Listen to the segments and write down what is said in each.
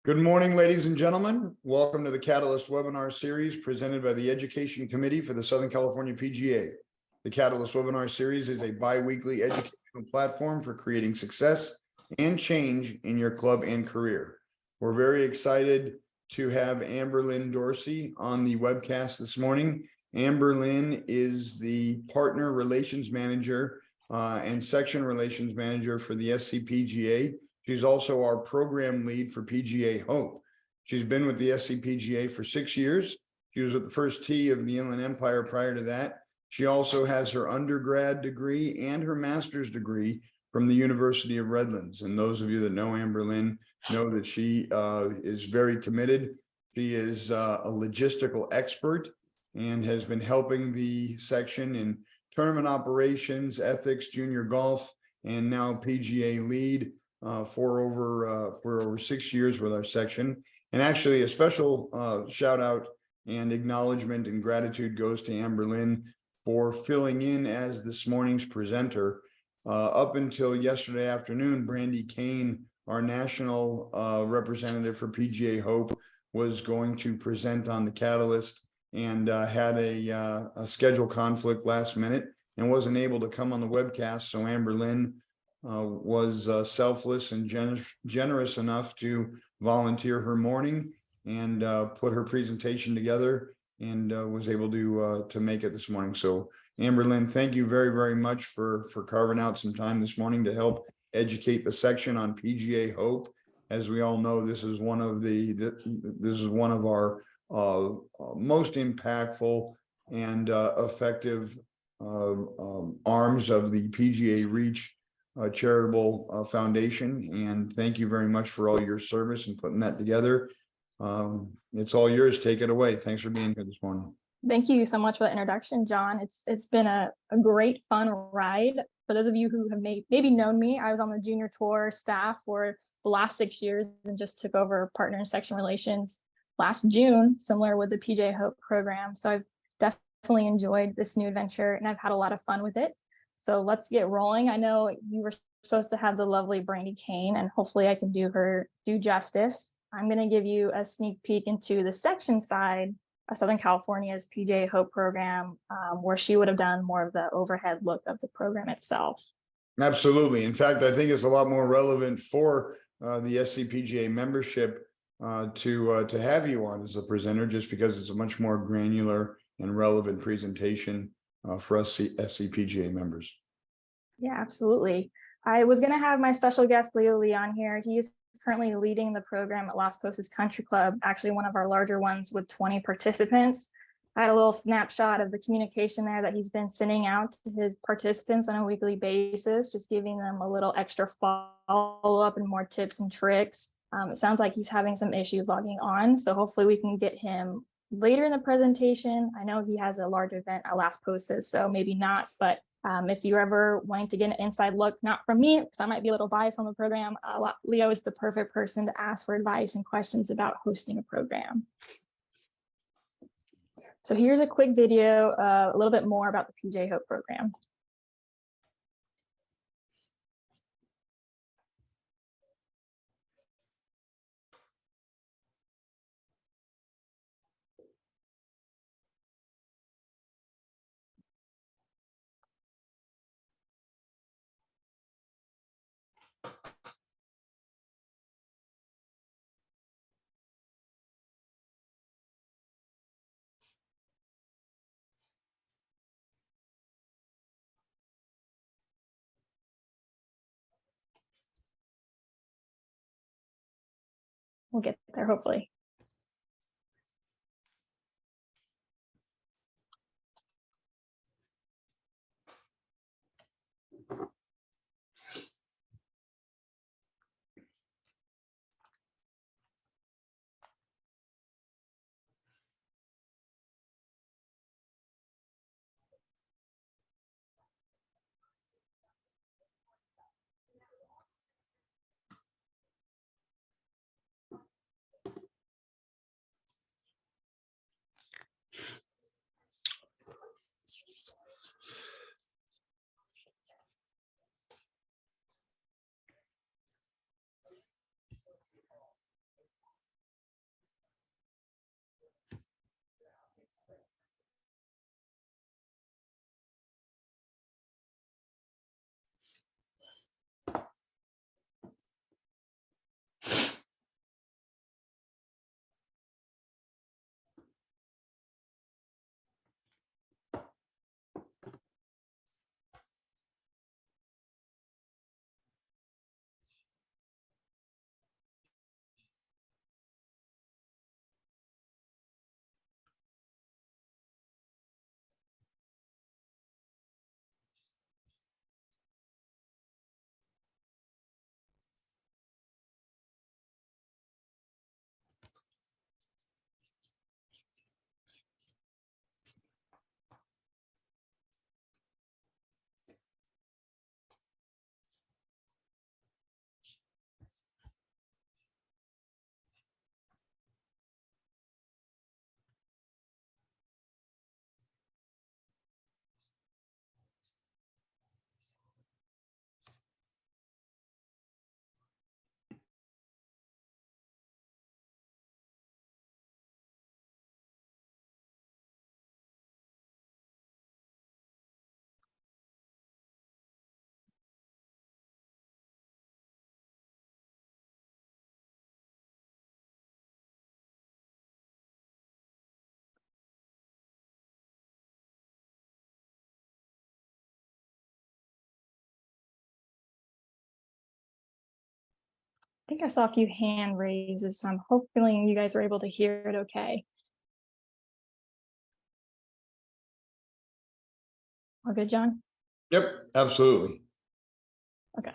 Good morning, ladies and gentlemen. Welcome to the Catalyst webinar series presented by the Education Committee for the Southern California PGA. The Catalyst webinar series is a bi-weekly educational platform for creating success and change in your club and career. We're very excited to have Amberlynn Dorsey on the webcast this morning. Amberlynn is the Partner Relations Manager and Section Relations Manager for the SCPGA. She's also our program lead for PGA Hope. She's been with the SCPGA for 6 years. She was with the first tee of the Inland Empire prior to that. She also has her undergrad degree and her master's degree from the University of Redlands. And those of you that know Amberlynn know that she is very committed. She is a logistical expert and has been helping the section in tournament operations, ethics, junior golf, and now PGA lead for over 6 years with our section. And actually a special shout out and acknowledgement and gratitude goes to Amberlynn for filling in as this morning's presenter. Up until yesterday afternoon, Brandy Kane, our national representative for PGA Hope, was going to present on the Catalyst and had a schedule conflict last minute and wasn't able to come on the webcast. So Amberlynn was selfless and generous enough to volunteer her morning and put her presentation together and was able to make it this morning. So Amberlynn, thank you very, very much for carving out some time this morning to help educate the section on PGA Hope. As we all know, this is one of our most impactful and effective arms of the PGA Reach charitable foundation, and thank you very much for all your service and putting that together. It's all yours. Take it away. Thanks for being here this morning. Thank you so much for the introduction, John. It's been a great fun ride. For those of you who have maybe known me, I was on the junior tour staff for the last 6 years and just took over partner and section relations last June, similar with the PGA Hope program. So I've definitely enjoyed this new adventure and I've had a lot of fun with it. So let's get rolling. I know you were supposed to have the lovely Brandy Kane, and hopefully I can do her due justice. I'm going to give you a sneak peek into the section side of Southern California's PGA Hope program, where she would have done more of the overhead look of the program itself. Absolutely. In fact, I think it's a lot more relevant for the SCPGA membership to have you on as a presenter, just because it's a much more granular and relevant presentation for us SCPGA members. Yeah, absolutely. I was going to have my special guest, Leo Leon, here. He is currently leading the program at Las Posas Country Club, actually one of our larger ones with 20 participants. I had a little snapshot of the communication there that he's been sending out to his participants on a weekly basis, just giving them a little extra follow-up and more tips and tricks. It sounds like he's having some issues logging on, so hopefully we can get him later in the presentation. I know he has a large event at Las Posas, so maybe not, but if you're ever wanting to get an inside look, not from me, because I might be a little biased on the program, Leo is the perfect person to ask for advice and questions about hosting a program. So here's a quick video, a little bit more about the PGA Hope program. We'll get there, hopefully. think I saw a few hand raises, so I'm hoping you guys are able to hear it okay. All good, John? Yep, absolutely. Okay.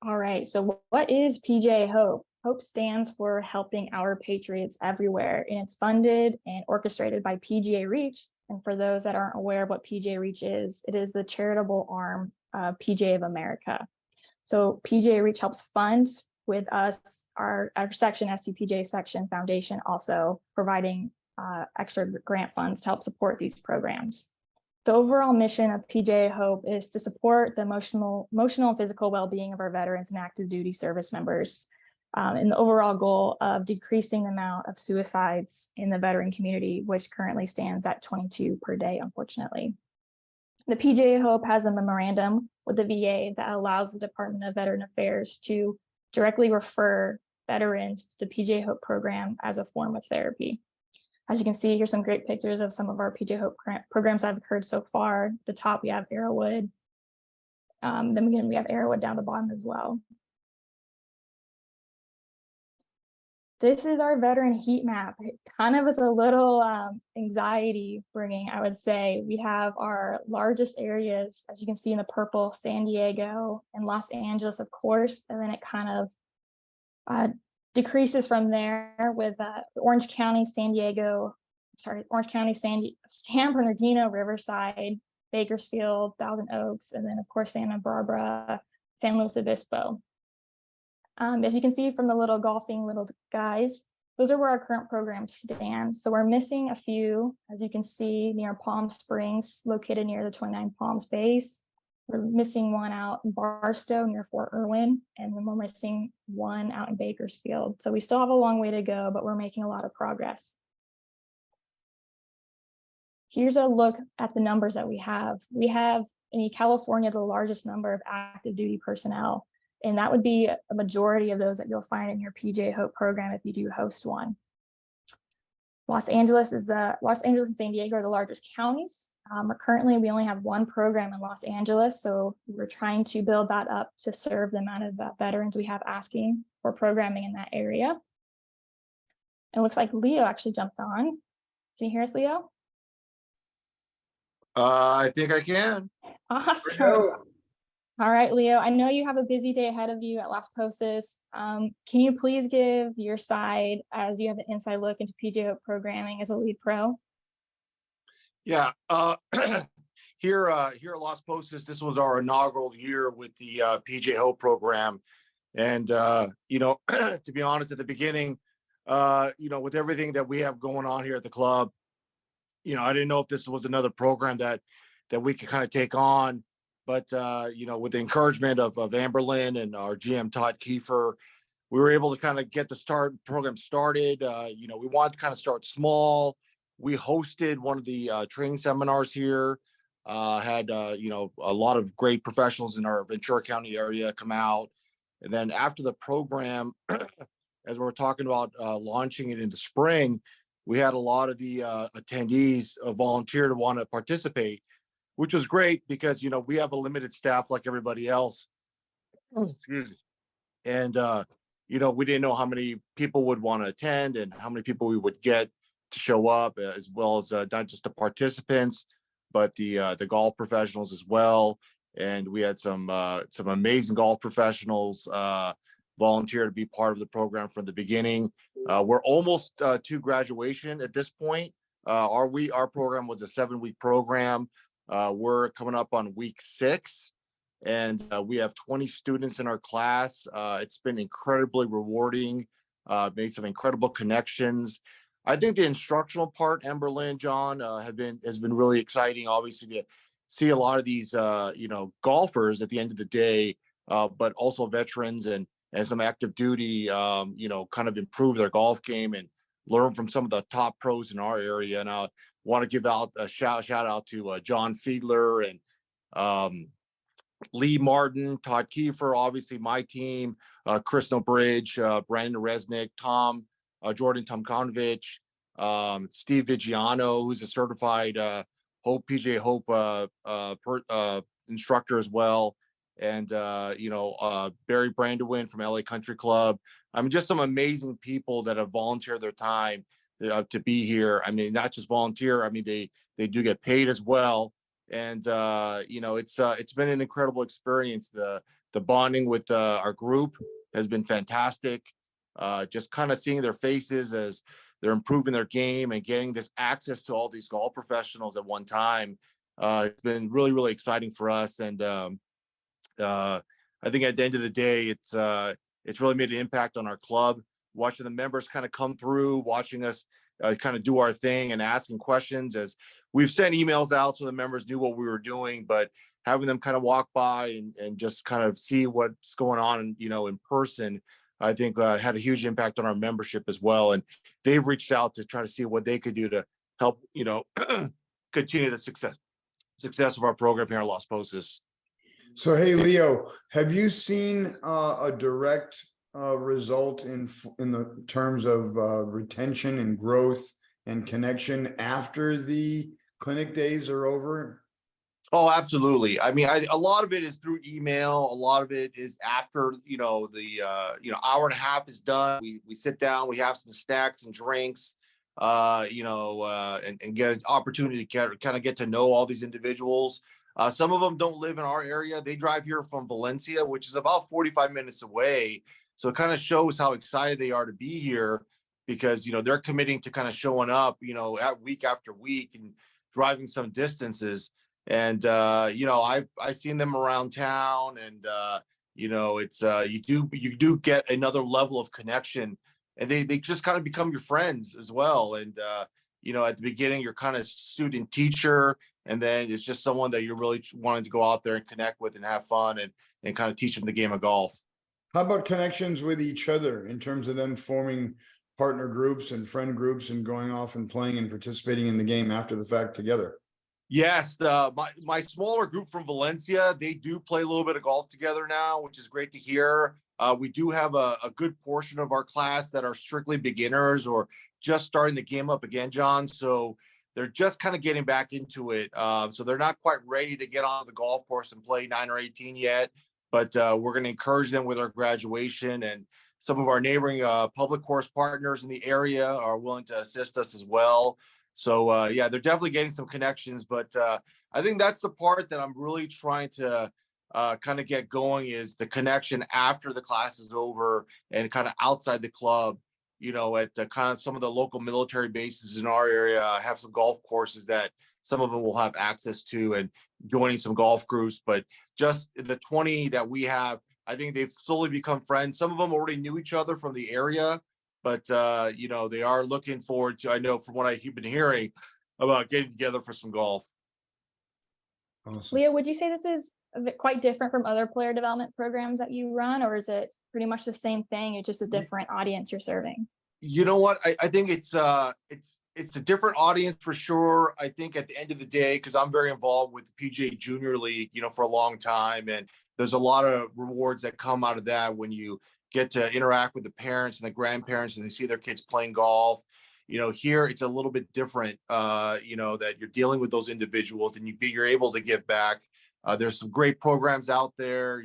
All right, so what is PGA Hope? Hope stands for Helping Our Patriots Everywhere, and it's funded and orchestrated by PGA Reach. And for those that aren't aware of what PGA Reach is, it is the charitable arm of PGA of America. So PGA Reach helps fund with us, our section, SCPGA section foundation, also providing extra grant funds to help support these programs. The overall mission of PGA Hope is to support the emotional and physical well-being of our veterans and active duty service members, and the overall goal of decreasing the amount of suicides in the veteran community, which currently stands at 22 per day, unfortunately. The PGA Hope has a memorandum with the VA that allows the Department of Veteran Affairs to directly refer veterans to the PGA Hope program as a form of therapy. As you can see, here's some great pictures of some of our PGA Hope programs that have occurred so far. At the top, we have Arrowwood. Then again, we have Arrowwood down the bottom as well. This is our veteran heat map. It kind of is a little anxiety bringing, I would say. We have our largest areas, as you can see in the purple, San Diego and Los Angeles, of course, and then it kind of decreases from there with Orange County, San Bernardino, Riverside, Bakersfield, Thousand Oaks, and then of course Santa Barbara, San Luis Obispo. As you can see from the little guys, those are where our current programs stand. So we're missing a few, as you can see, near Palm Springs, located near the 29 Palms base. We're missing one out in Barstow near Fort Irwin, and then we're missing one out in Bakersfield. So we still have a long way to go, but we're making a lot of progress. Here's a look at the numbers that we have. We have in California the largest number of active duty personnel, and that would be a majority of those that you'll find in your PGA Hope program if you do host one. Los Angeles and San Diego are the largest counties. Currently, we only have one program in Los Angeles, so we're trying to build that up to serve the amount of veterans we have asking for programming in that area. It looks like Leo actually jumped on. Can you hear us, Leo? I think I can. Awesome. All right, Leo, I know you have a busy day ahead of you at Las Posas. Can you please give your side, as you have an inside look into PGA Hope programming as a lead pro? Yeah, here at Las Posas, this was our inaugural year with the PGA Hope program. And, to be honest, at the beginning, with everything that we have going on here at the club, I didn't know if this was another program that we could kind of take on. But, with the encouragement of Amberlynn and our GM, Todd Kiefer, we were able to kind of get the program started. We wanted to kind of start small. We hosted one of the training seminars here, had, a lot of great professionals in our Ventura County area come out. And then after the program, as we're talking about launching it in the spring, we had a lot of the attendees volunteer to want to participate, which was great because, we have a limited staff like everybody else. Excuse me. And, we didn't know how many people would want to attend and how many people we would get to show up, as well as not just the participants, but the golf professionals as well. And we had some amazing golf professionals volunteer to be part of the program from the beginning. We're almost to graduation at this point. Our program was a 7-week program. We're coming up on week 6, and we have 20 students in our class. It's been incredibly rewarding, made some incredible connections. I think the instructional part, Amberlynn, John, has been really exciting, obviously, to see a lot of these, golfers at the end of the day, but also veterans and some active duty, kind of improve their golf game and learn from some of the top pros in our area. And I want to give out a shout out to John Fiedler and Lee Martin, Todd Kiefer, obviously my team, Chris Bridge, Brandon Resnick, Jordan Tomkonovich, Steve Vigiano, who's a certified PGA Hope instructor as well, and Barry Brandewin from LA Country Club. I mean, just some amazing people that have volunteered their time to be here. I mean, not just volunteer. I mean, they do get paid as well. And it's been an incredible experience. The bonding with our group has been fantastic. Just kind of seeing their faces as they're improving their game and getting this access to all these golf professionals at one time. It's been really, really exciting for us. And I think at the end of the day, it's really made an impact on our club. Watching the members kind of come through, watching us kind of do our thing and asking questions, as we've sent emails out so the members knew what we were doing, but having them kind of walk by and just kind of see what's going on, in person, I think had a huge impact on our membership as well. And they've reached out to try to see what they could do to help, continue the success of our program here at Las Posas. So, hey, Leo, have you seen a direct result in the terms of retention and growth and connection after the clinic days are over? Oh, absolutely. I mean, a lot of it is through email. A lot of it is after, the hour and a half is done. We sit down, we have some snacks and drinks, and get an opportunity to kind of get to know all these individuals. Some of them don't live in our area. They drive here from Valencia, which is about 45 minutes away. So it kind of shows how excited they are to be here, because, they're committing to kind of showing up, at week after week and driving some distances. And, I've seen them around town, and, it's, you do get another level of connection, and they just kind of become your friends as well. And, at the beginning, you're kind of student teacher, and then it's just someone that you're really wanting to go out there and connect with and have fun and kind of teach them the game of golf. How about connections with each other in terms of them forming partner groups and friend groups and going off and playing and participating in the game after the fact together? Yes, my smaller group from Valencia, they do play a little bit of golf together now, which is great to hear. We do have a good portion of our class that are strictly beginners or just starting the game up again, John. So they're just kind of getting back into it. So they're not quite ready to get on the golf course and play 9 or 18 yet, but we're going to encourage them with our graduation. And some of our neighboring public course partners in the area are willing to assist us as well. So they're definitely getting some connections, but I think that's the part that I'm really trying to kind of get going, is the connection after the class is over and kind of outside the club. At the kind of some of the local military bases in our area have some golf courses that some of them will have access to, and joining some golf groups. But just the 20 that we have, I think they've slowly become friends. Some of them already knew each other from the area, but they are looking forward to, I know from what I've been hearing, about getting together for some golf. Awesome. Leo, would you say this is quite different from other player development programs that you run, or is it pretty much the same thing? It's just a different audience you're serving? You know what? I think it's a different audience for sure. I think at the end of the day, because I'm very involved with the PGA Junior League, for a long time, and there's a lot of rewards that come out of that when you get to interact with the parents and the grandparents and they see their kids playing golf. Here it's a little bit different, that you're dealing with those individuals and you're able to give back. There's some great programs out there,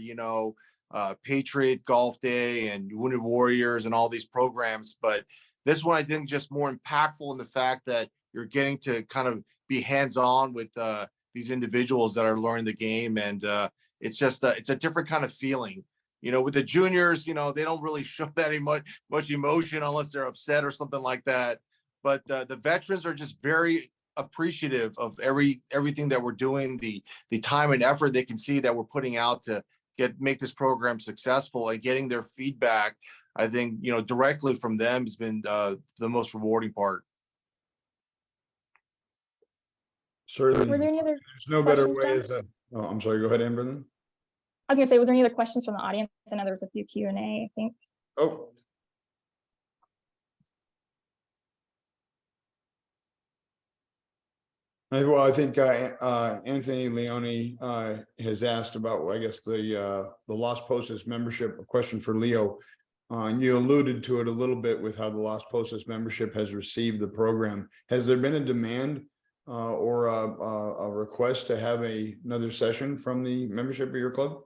Patriot Golf Day and Wounded Warriors and all these programs. But this one, I think, just more impactful in the fact that you're getting to kind of be hands-on with these individuals that are learning the game. And it's just, it's a different kind of feeling. With the juniors, they don't really show that much emotion unless they're upset or something like that. But the veterans are just very appreciative of everything that we're doing, the time and effort they can see that we're putting out to make this program successful, and getting their feedback, I think, directly from them has been the most rewarding part. Certainly. Were there any other There's no better questions, way John? I'm sorry, go ahead, Amberlynn. I was gonna say, was there any other questions from the audience? I know there was a few Q&A, I think. Oh. Well, I think Anthony Leone has asked about, I guess, the Las Posas membership. A question for Leo. And you alluded to it a little bit with how the Las Posas membership has received the program. Has there been a demand or a request to have another session from the membership of your club?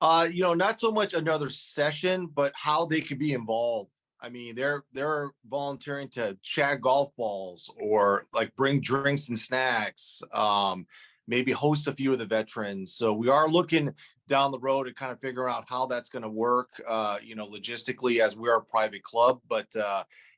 Not so much another session, but how they could be involved. I mean, they're volunteering to shag golf balls or like bring drinks and snacks, maybe host a few of the veterans. So we are looking down the road to kind of figure out how that's going to work, logistically as we're a private club, but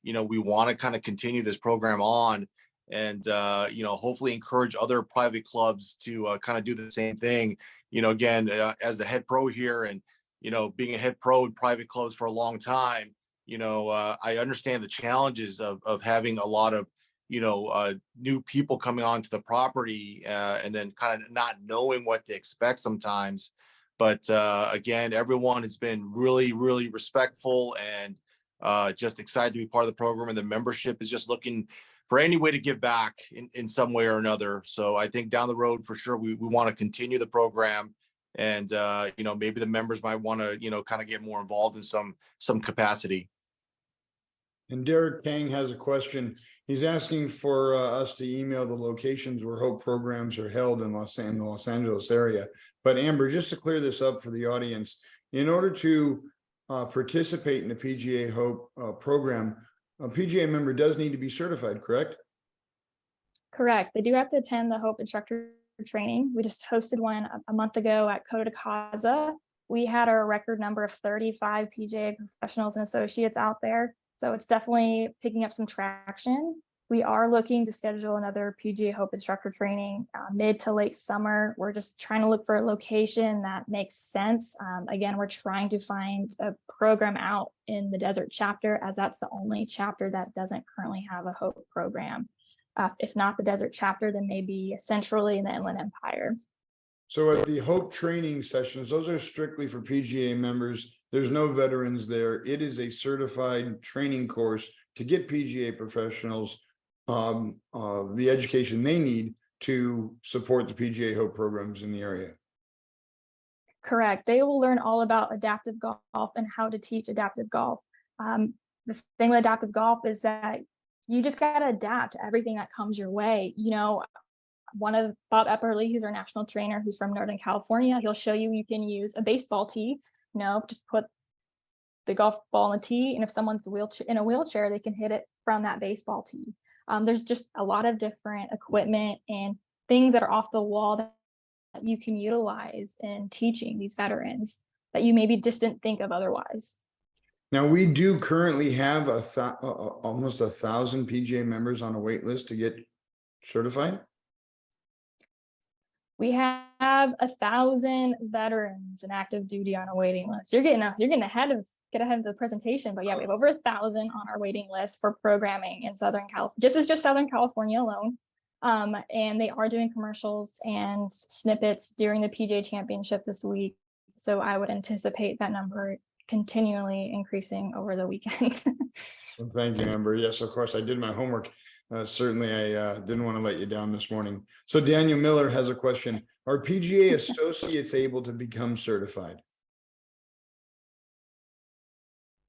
we want to kind of continue this program on and hopefully encourage other private clubs to kind of do the same thing. Again, as the head pro here and being a head pro in private clubs for a long time, I understand the challenges of having a lot of new people coming onto the property and then kind of not knowing what to expect sometimes. But again, everyone has been really, really respectful and just excited to be part of the program. And the membership is just looking for any way to give back in some way or another. So I think down the road, for sure, we want to continue the program. And, maybe the members might want to, kind of get more involved in some capacity. And Derek Kang has a question. He's asking for us to email the locations where Hope programs are held in the Los Angeles area. But Amber, just to clear this up for the audience, in order to participate in the PGA Hope program, a PGA member does need to be certified, correct? Correct. They do have to attend the Hope instructor training. We just hosted one a month ago at Coto de Casa. We had our record number of 35 PGA professionals and associates out there. So it's definitely picking up some traction. We are looking to schedule another PGA Hope instructor training mid to late summer. We're just trying to look for a location that makes sense. Again, we're trying to find a program out in the desert chapter, as that's the only chapter that doesn't currently have a Hope program. If not the desert chapter, then maybe centrally in the Inland Empire. So at the Hope training sessions, those are strictly for PGA members. There's no veterans there. It is a certified training course to get PGA professionals the education they need to support the PGA Hope programs in the area. Correct. They will learn all about adaptive golf and how to teach adaptive golf. The thing with adaptive golf is that you just got to adapt to everything that comes your way. One of Bob Epperly, who's our national trainer, who's from Northern California, he'll show you can use a baseball tee. Just put the golf ball in the tee, and if someone's in a wheelchair, they can hit it from that baseball tee. There's just a lot of different equipment and things that are off the wall that you can utilize in teaching these veterans that you maybe just didn't think of otherwise. Now, we do currently have almost 1,000 PGA members on a wait list to get certified. We have 1,000 veterans in active duty on a waiting list. You're getting ahead of the presentation, but yeah, we have over 1,000 on our waiting list for programming in Southern California. This is just Southern California alone. And they are doing commercials and snippets during the PGA Championship this week. So I would anticipate that number continually increasing over the weekend. Well, thank you, Amber. Yes, of course, I did my homework. Certainly, I didn't want to let you down this morning. So Daniel Miller has a question. Are PGA associates able to become certified?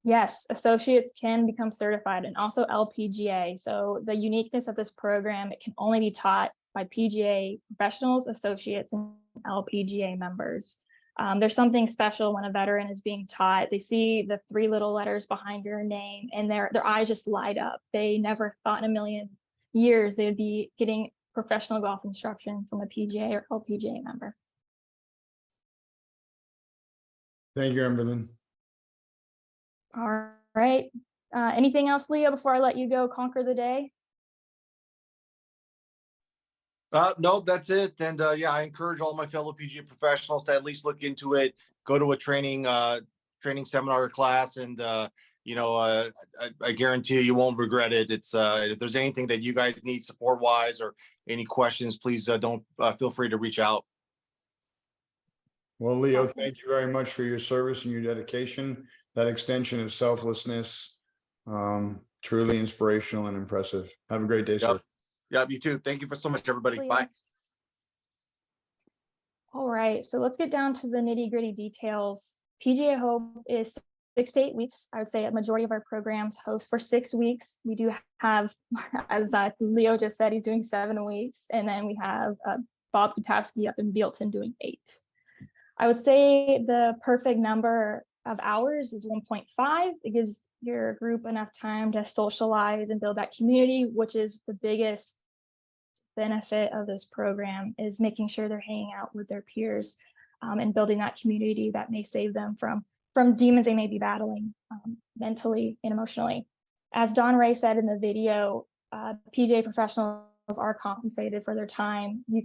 Yes, associates can become certified, and also LPGA. So the uniqueness of this program, it can only be taught by PGA professionals, associates, and LPGA members. There's something special when a veteran is being taught. They see the 3 little letters behind your name and their eyes just light up. They never thought in a million years they would be getting professional golf instruction from a PGA or LPGA member. Thank you, Amberlynn. All right. Anything else, Leo, before I let you go conquer the day? No, that's it. And yeah, I encourage all my fellow PGA professionals to at least look into it, go to a training seminar or class, and I guarantee you won't regret it. It's if there's anything that you guys need support wise or any questions, please don't feel free to reach out. Well, Leo, thank you very much for your service and your dedication. That extension of selflessness, truly inspirational and impressive. Have a great day, sir. Yeah, you too. Thank you so much, everybody. Bye. All right, so let's get down to the nitty-gritty details. PGA Hope is 6 to 8 weeks. I would say a majority of our programs host for 6 weeks. We do have, as Leo just said, he's doing 7 weeks. And then we have Bob Kutowski up in Bealton doing 8. I would say the perfect number of hours is 1.5. It gives your group enough time to socialize and build that community, which is the biggest benefit of this program, is making sure they're hanging out with their peers and building that community that may save them from demons they may be battling mentally and emotionally. As Don Ray said in the video, PGA professionals are compensated for their time. You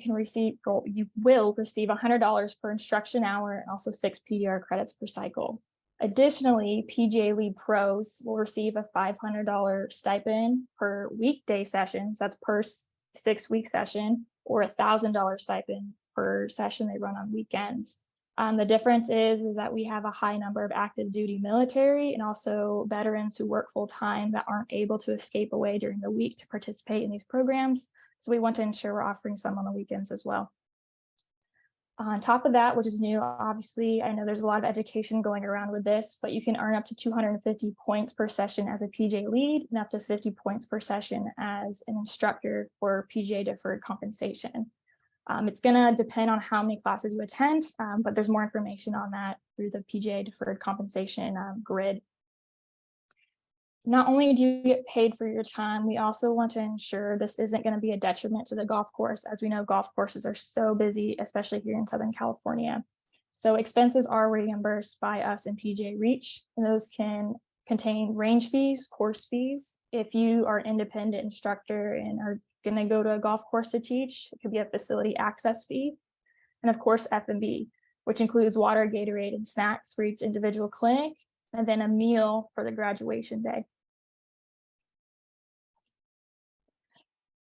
will receive $100 per instruction hour and also 6 PDR credits per cycle. Additionally, PGA lead pros will receive a $500 stipend per weekday session. So that's per 6-week session, or a $1,000 stipend per session they run on weekends. The difference is that we have a high number of active duty military and also veterans who work full time that aren't able to escape away during the week to participate in these programs. So we want to ensure we're offering some on the weekends as well. On top of that, which is new, obviously, I know there's a lot of education going around with this, but you can earn up to 250 points per session as a PGA lead and up to 50 points per session as an instructor for PGA deferred compensation. It's going to depend on how many classes you attend, but there's more information on that through the PGA deferred compensation grid. Not only do you get paid for your time, we also want to ensure this isn't going to be a detriment to the golf course. As we know, golf courses are so busy, especially here in Southern California. So expenses are reimbursed by us in PGA Reach, and those can contain range fees, course fees. If you are an independent instructor and are going to go to a golf course to teach, it could be a facility access fee. And of course, F&B, which includes water, Gatorade, and snacks for each individual clinic, and then a meal for the graduation day.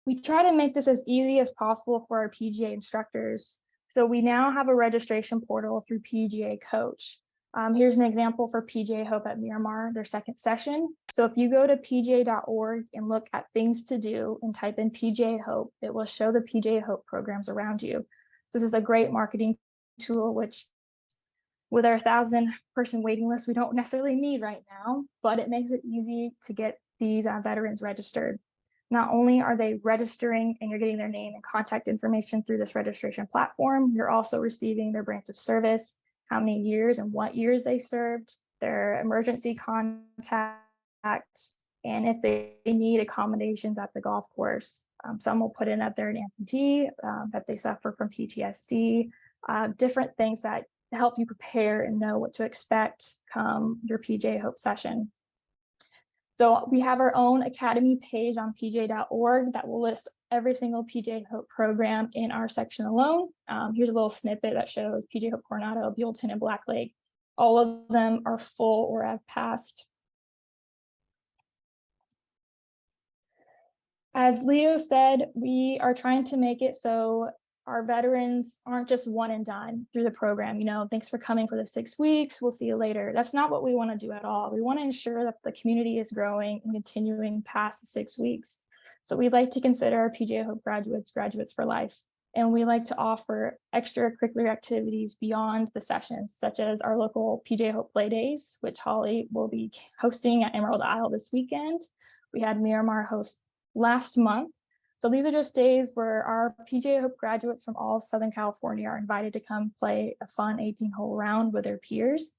We try to make this as easy as possible for our PGA instructors. So we now have a registration portal through PGA Coach. Here's an example for PGA Hope at Miramar, their second session. So if you go to pga.org and look at things to do and type in PGA Hope, it will show the PGA Hope programs around you. So this is a great marketing tool, which with our 1,000-person waiting list, we don't necessarily need right now, but it makes it easy to get these veterans registered. Not only are they registering and you're getting their name and contact information through this registration platform, you're also receiving their branch of service, how many years and what years they served, their emergency contact, and if they need accommodations at the golf course. Some will put in that they're an amputee, that they suffer from PTSD, different things that help you prepare and know what to expect come your PGA Hope session. So we have our own academy page on pga.org that will list every single PGA Hope program in our section alone. Here's a little snippet that shows PGA Hope Coronado, Buellton, and Black Lake. All of them are full or have passed. As Leo said, we are trying to make it so our veterans aren't just one and done through the program. You know, thanks for coming for the 6 weeks. We'll see you later. That's not what we want to do at all. We want to ensure that the community is growing and continuing past the 6 weeks. So we'd like to consider our PGA Hope graduates for life. And we like to offer extracurricular activities beyond the sessions, such as our local PGA Hope Play Days, which Holly will be hosting at Emerald Isle this weekend. We had Miramar host last month. So these are just days where our PGA Hope graduates from all of Southern California are invited to come play a fun 18-hole round with their peers.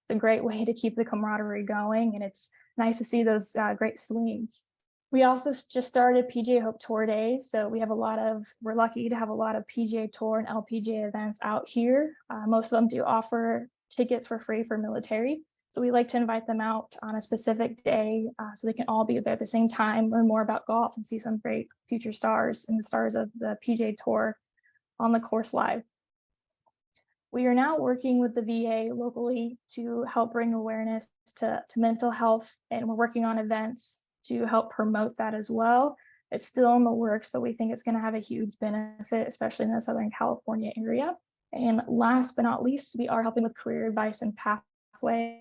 It's a great way to keep the camaraderie going, and it's nice to see those great swings. We also just started PGA Hope Tour Days, so we're lucky to have a lot of PGA Tour and LPGA events out here. Most of them do offer tickets for free for military. So we like to invite them out on a specific day so they can all be there at the same time, learn more about golf, and see some great future stars and the stars of the PGA Tour on the course live. We are now working with the VA locally to help bring awareness to mental health, and we're working on events to help promote that as well. It's still in the works, but we think it's going to have a huge benefit, especially in the Southern California area. And last but not least, we are helping with career advice and pathway,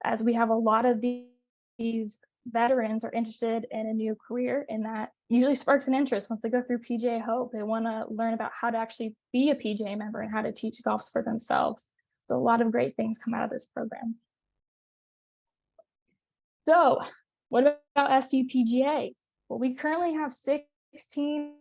as we have a lot of these veterans are interested in a new career, and that usually sparks an interest once they go through PGA Hope. They want to learn about how to actually be a PGA member and how to teach golf for themselves. So a lot of great things come out of this program. So what about SCPGA? Well, we currently have 16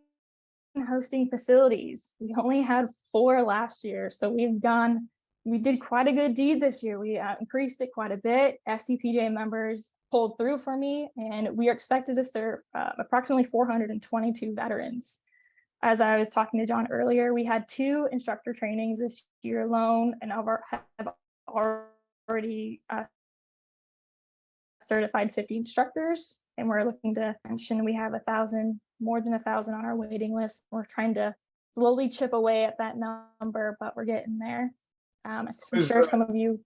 hosting facilities. We only had 4 last year, so we did quite a good deed this year. We increased it quite a bit. SCPGA members pulled through for me, and we are expected to serve approximately 422 veterans. As I was talking to John earlier, we had 2 instructor trainings this year alone, and have already certified 50 instructors, and we're looking to mention we have more than 1,000 on our waiting list. We're trying to slowly chip away at that number, but we're getting there. I'm sure some of you.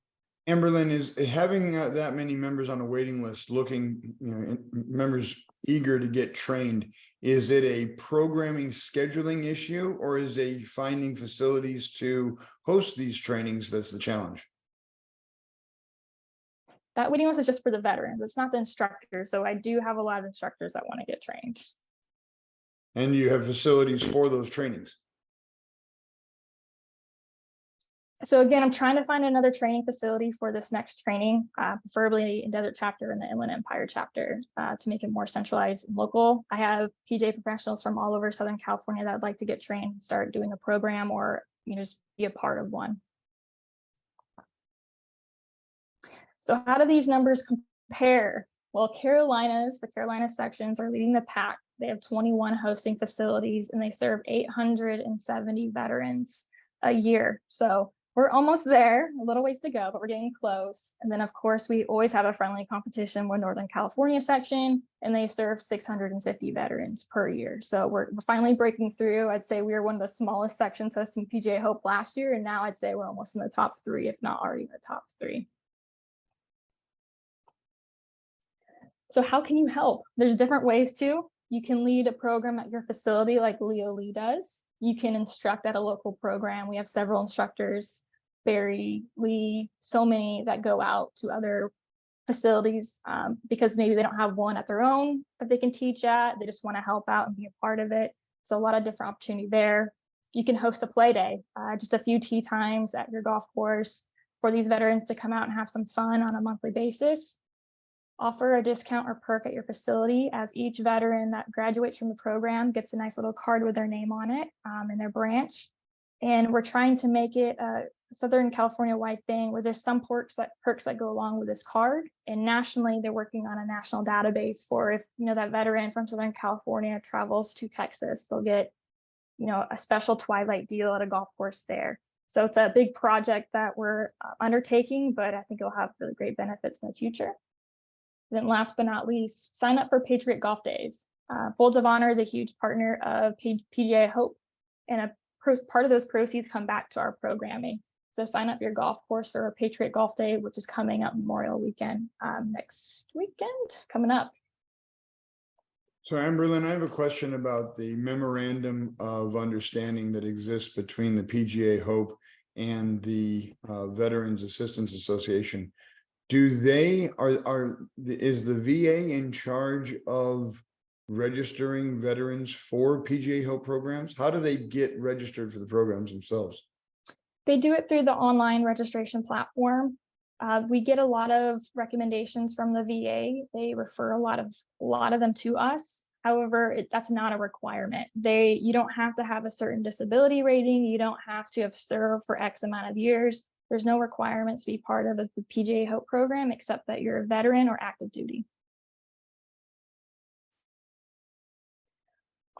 Amberlynn, is having that many members on a waiting list members eager to get trained, is it a programming scheduling issue, or is it finding facilities to host these trainings that's the challenge? That waiting list is just for the veterans. It's not the instructors. So I do have a lot of instructors that want to get trained. And you have facilities for those trainings? So again, I'm trying to find another training facility for this next training, preferably in Desert Chapter and the Inland Empire Chapter, to make it more centralized and local. I have PGA professionals from all over Southern California that would like to get trained and start doing a program, or just be a part of one. So how do these numbers compare? Well, the Carolina sections are leading the pack. They have 21 hosting facilities, and they serve 870 veterans a year. So we're almost there, a little ways to go, but we're getting close. And then of course, we always have a friendly competition with Northern California section, and they serve 650 veterans per year. So we're finally breaking through. I'd say we were one of the smallest sections hosting PGA Hope last year, and now I'd say we're almost in the top 3, if not already in the top 3. So how can you help? There's different ways to. You can lead a program at your facility like Leo Lee does. You can instruct at a local program. We have several instructors, Barry, Lee, so many that go out to other facilities because maybe they don't have one at their own that they can teach at. They just want to help out and be a part of it. So a lot of different opportunity there. You can host a play day, just a few tee times at your golf course for these veterans to come out and have some fun on a monthly basis. Offer a discount or perk at your facility, as each veteran that graduates from the program gets a nice little card with their name on it in their branch. And we're trying to make it a Southern California wide thing where there's some perks that go along with this card. And nationally, they're working on a national database for if that veteran from Southern California travels to Texas, they'll get a special twilight deal at a golf course there. So it's a big project that we're undertaking, but I think it'll have really great benefits in the future. Then last but not least, sign up for Patriot Golf Days. Folds of Honor is a huge partner of PGA Hope, and part of those proceeds come back to our programming. So sign up your golf course for a Patriot Golf Day, which is coming up Memorial Weekend next weekend, coming up. So Amberlynn, I have a question about the memorandum of understanding that exists between the PGA Hope and the Veterans Assistance Association. Is the VA in charge of registering veterans for PGA Hope programs? How do they get registered for the programs themselves? They do it through the online registration platform. We get a lot of recommendations from the VA. They refer a lot of them to us. However, that's not a requirement. You don't have to have a certain disability rating. You don't have to have served for X amount of years. There's no requirements to be part of the PGA Hope program, except that you're a veteran or active duty.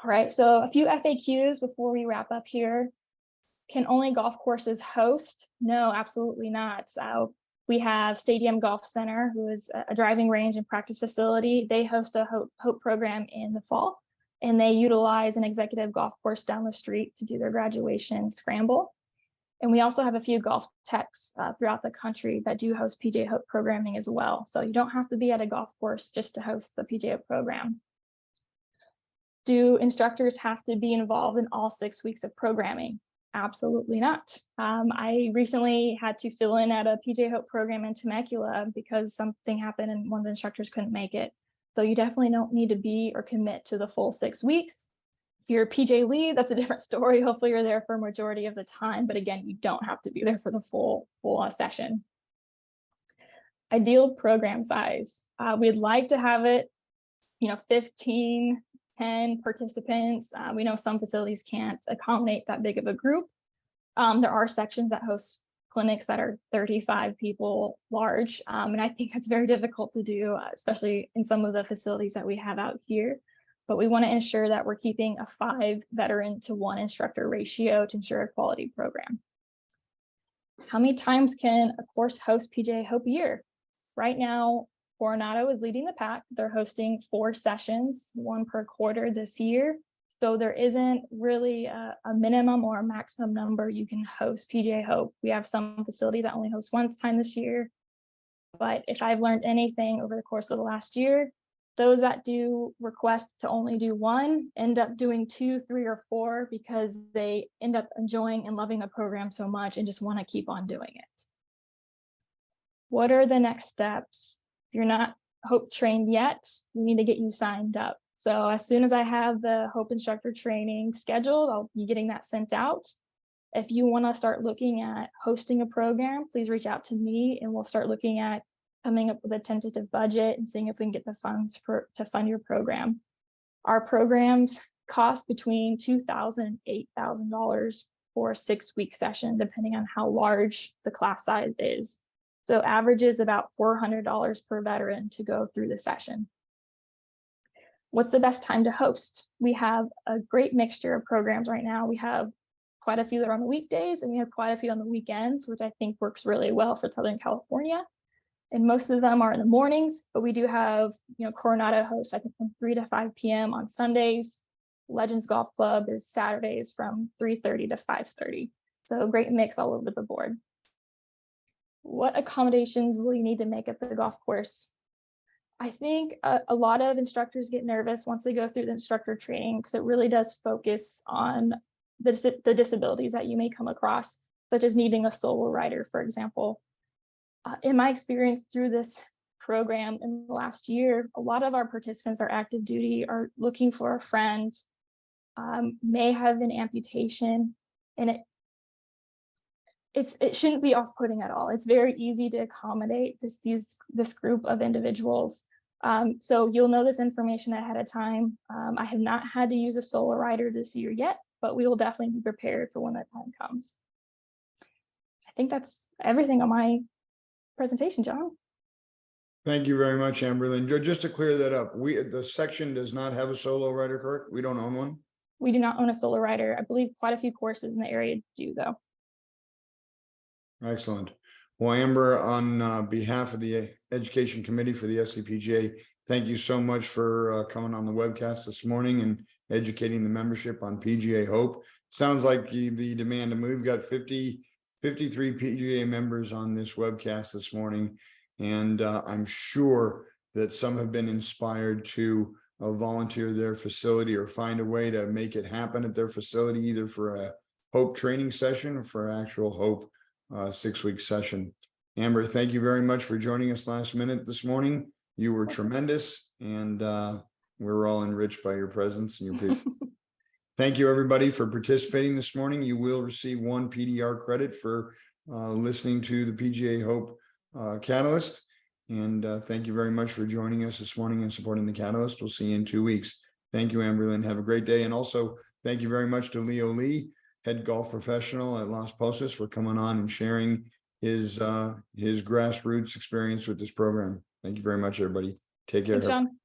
All right, so a few FAQs before we wrap up here. Can only golf courses host? No, absolutely not. So we have Stadium Golf Center, who is a driving range and practice facility. They host a Hope program in the fall, and they utilize an executive golf course down the street to do their graduation scramble. And we also have a few golf techs throughout the country that do host PGA Hope programming as well. So you don't have to be at a golf course just to host the PGA program. Do instructors have to be involved in all 6 weeks of programming? Absolutely not. I recently had to fill in at a PGA Hope program in Temecula because something happened and one of the instructors couldn't make it. So you definitely don't need to be or commit to the full 6 weeks. If you're a PJ lead, that's a different story. Hopefully you're there for a majority of the time, but again, you don't have to be there for the full session. Ideal program size. We'd like to have it, 15 10 participants. We know some facilities can't accommodate that big of a group. There are sections that host clinics that are 35 people large. And I think that's very difficult to do, especially in some of the facilities that we have out here. But we want to ensure that we're keeping a 5 veteran to 1 instructor ratio to ensure a quality program. How many times can a course host PGA Hope a year? Right now, Coronado is leading the pack. They're hosting 4 sessions, 1 per quarter this year. So there isn't really a minimum or a maximum number you can host PGA Hope. We have some facilities that only host once time this year. But if I've learned anything over the course of the last year, those that do request to only do 1 end up doing 2, 3, or 4 because they end up enjoying and loving the program so much and just want to keep on doing it. What are the next steps? If you're not Hope trained yet, we need to get you signed up. So as soon as I have the Hope instructor training scheduled, I'll be getting that sent out. If you want to start looking at hosting a program, please reach out to me and we'll start looking at coming up with a tentative budget and seeing if we can get the funds to fund your program. Our programs cost between $2,000 and $8,000 for a 6-week session, depending on how large the class size is. So average is about $400 per veteran to go through the session. What's the best time to host? We have a great mixture of programs right now. We have quite a few that are on the weekdays and we have quite a few on the weekends, which I think works really well for Southern California. And most of them are in the mornings, but we do have, Coronado hosts, I think from 3 to 5 p.m. on Sundays. Legends Golf Club is Saturdays from 3:30 to 5:30. So a great mix all over the board. What accommodations will you need to make at the golf course? I think a lot of instructors get nervous once they go through the instructor training because it really does focus on the disabilities that you may come across, such as needing a solo rider, for example. In my experience through this program in the last year, a lot of our participants are active duty, are looking for a friend, may have an amputation, and it shouldn't be off-putting at all. It's very easy to accommodate this group of individuals. So you'll know this information ahead of time. I have not had to use a solo rider this year yet, but we will definitely be prepared for when that time comes. I think that's everything on my presentation, John. Thank you very much, Amberlynn. Just to clear that up, the section does not have a solo rider, correct? We don't own one? We do not own a solo rider. I believe quite a few courses in the area do, though. Excellent. Well, Amber, on behalf of the Education Committee for the SCPGA, thank you so much for coming on the webcast this morning and educating the membership on PGA Hope. Sounds like the demand to move. We've got 53 PGA members on this webcast this morning, and I'm sure that some have been inspired to volunteer their facility or find a way to make it happen at their facility, either for a Hope training session or for an actual Hope 6-week session. Amber, thank you very much for joining us last minute this morning. You were tremendous, and we're all enriched by your presence and your patience. Thank you, everybody, for participating this morning. You will receive 1 PDR credit for listening to the PGA Hope Catalyst. And thank you very much for joining us this morning and supporting the Catalyst. We'll see you in 2 weeks. Thank you, Amberlynn. Have a great day. And also, thank you very much to Leo Lee, head golf professional at Las Posas, for coming on and sharing his grassroots experience with this program. Thank you very much, everybody. Take care. Thanks, John.